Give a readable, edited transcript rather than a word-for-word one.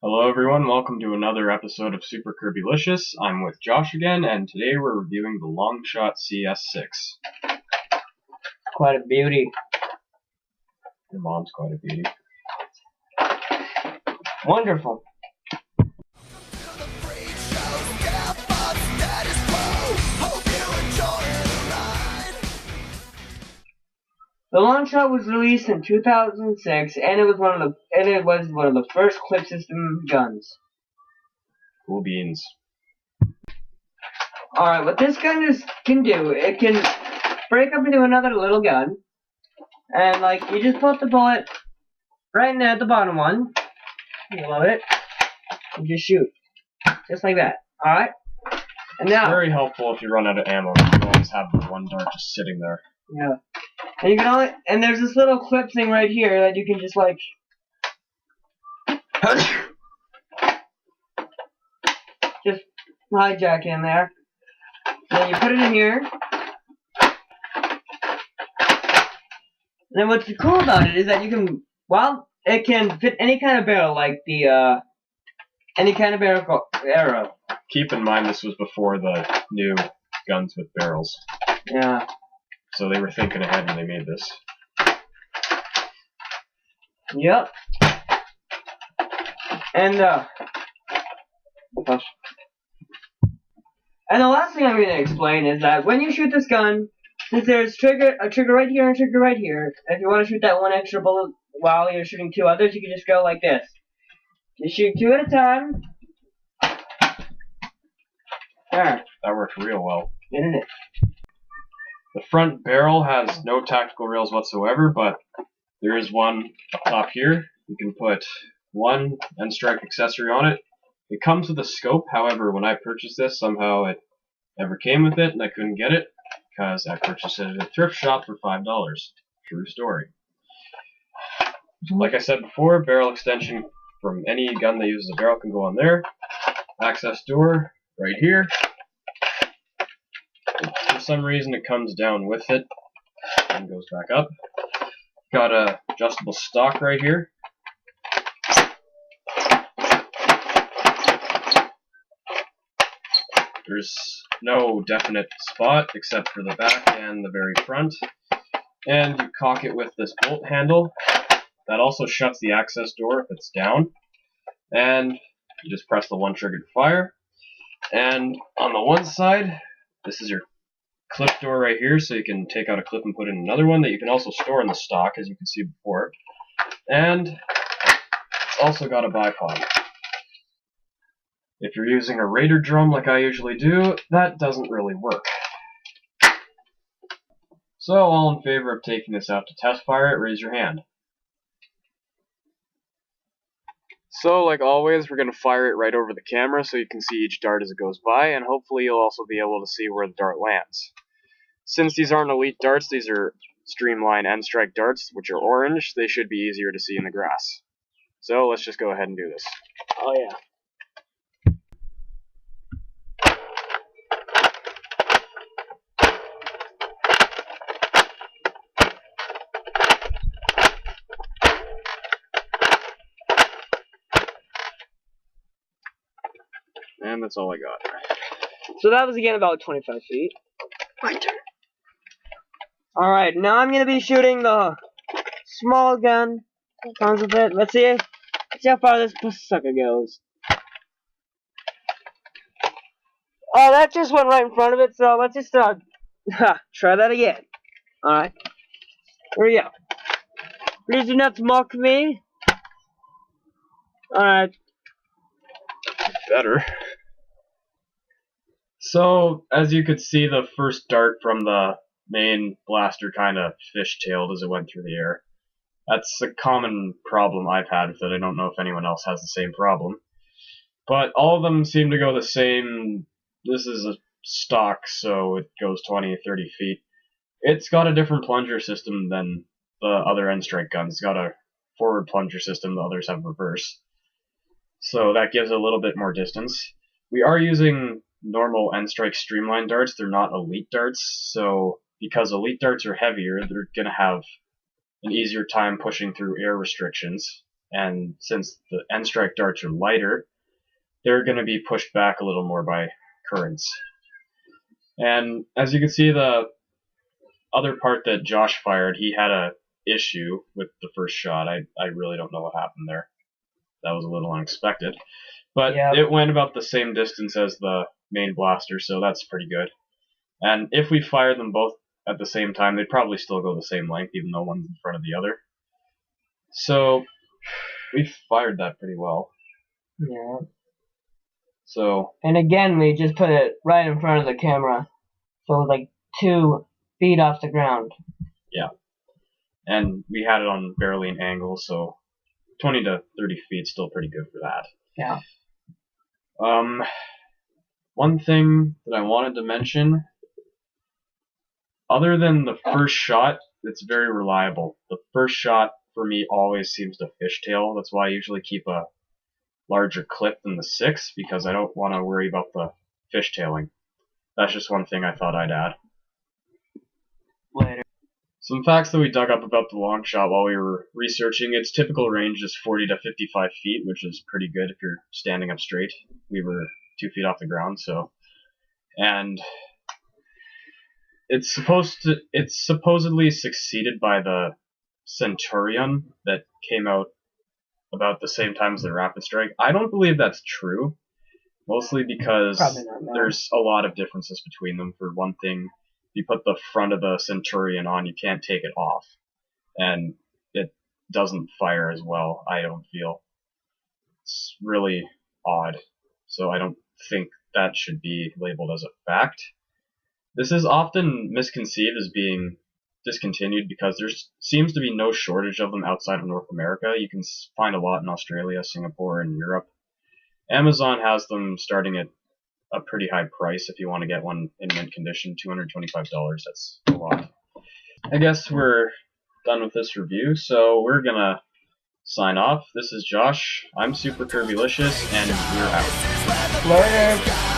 Hello everyone, welcome to another episode of Super Kirby-licious. I'm with Josh again, and today we're reviewing the Longshot CS-6. Quite a beauty. Your mom's quite a beauty. Wonderful. The Longshot was released in 2006, and it was one of the first clip system guns. Cool beans. Alright, what this gun can do, it can break up into another little gun, and you just put the bullet right in there at the bottom one, you load it, and just shoot. Just like that. Alright? And now, it's very helpful if you run out of ammo. You always have the one dart just sitting there. yeah. And you can and there's this little clip thing right here that you can just just hijack in there. And then you put it in here. And then what's cool about it is that you can, it can fit any kind of barrel, like any kind of arrow. Keep in mind this was before the new guns with barrels. Yeah. So they were thinking ahead when they made this. Yep. And the last thing I'm going to explain is that when you shoot this gun, since there's a trigger right here and a trigger right here, if you want to shoot that one extra bullet while you're shooting two others, you can just go like this. You shoot two at a time. There. That worked real well. Isn't it? The front barrel has no tactical rails whatsoever, but there is one up top here. You can put one end strike accessory on it. It comes with a scope, however, when I purchased this, somehow it never came with it, and I couldn't get it, because I purchased it at a thrift shop for $5. True story. Like I said before, barrel extension from any gun that uses a barrel can go on there. Access door right here. For some reason it comes down with it and goes back up. Got a adjustable stock right here. There's no definite spot except for the back and the very front. And you cock it with this bolt handle. That also shuts the access door if it's down. And you just press the one trigger to fire. And on the one side, this is your clip door right here, so you can take out a clip and put in another one that you can also store in the stock, as you can see before. And it's also got a bipod. If you're using a Raider drum like I usually do, that doesn't really work. So, all in favor of taking this out to test fire it, raise your hand. So, like always, we're going to fire it right over the camera so you can see each dart as it goes by, and hopefully you'll also be able to see where the dart lands. Since these aren't elite darts, these are streamline end strike darts, which are orange, they should be easier to see in the grass. So, let's just go ahead and do this. Oh yeah. And that's all I got. So that was again about 25 feet. My turn. Alright, now I'm gonna be shooting the small gun that comes with it. Let's see how far this sucker goes. Oh, that just went right in front of it, so let's just try that again. Alright. Here we go. Please do not mock me. Alright. Better. So, as you could see, the first dart from the main blaster kind of fishtailed as it went through the air. That's a common problem I've had with it. I don't know if anyone else has the same problem. But all of them seem to go the same. This is a stock, so it goes 20 or 30 feet. It's got a different plunger system than the other end strike guns. It's got a forward plunger system, the others have reverse. So that gives a little bit more distance. We are using normal end strike streamline darts. They're not elite darts, so because elite darts are heavier, they're going to have an easier time pushing through air restrictions, and since the end strike darts are lighter, they're going to be pushed back a little more by currents. And as you can see, the other part that Josh fired, he had a issue with the first shot. I really don't know what happened there. That was a little unexpected. But It went about the same distance as the main blaster, so that's pretty good. And if we fired them both at the same time, they'd probably still go the same length, even though one's in front of the other. So we fired that pretty well. Yeah. So. And again, we just put it right in front of the camera, so like 2 feet off the ground. Yeah. And we had it on barely an angle, so 20 to 30 feet still pretty good for that. Yeah. One thing that I wanted to mention, other than the first shot, it's very reliable. The first shot for me always seems to fishtail. That's why I usually keep a larger clip than the 6, because I don't want to worry about the fishtailing. That's just one thing I thought I'd add. Later. Some facts that we dug up about the Longshot while we were researching: its typical range is 40 to 55 feet, which is pretty good if you're standing up straight. We were 2 feet off the ground, so. And it's supposedly succeeded by the Centurion that came out about the same time as the Rapid Strike. I don't believe that's true, mostly because there's a lot of differences between them. For one thing, you put the front of the Centurion on, you can't take it off, and it doesn't fire as well, I don't feel. It's really odd, so I don't think that should be labeled as a fact. This is often misconceived as being discontinued because there seems to be no shortage of them outside of North America. You can find a lot in Australia, Singapore, and Europe. Amazon has them starting at a pretty high price if you want to get one in mint condition, $225. That's a lot. I guess we're done with this review, so we're gonna sign off. This is Josh. I'm Super Kirbylicious, and we're out. Later.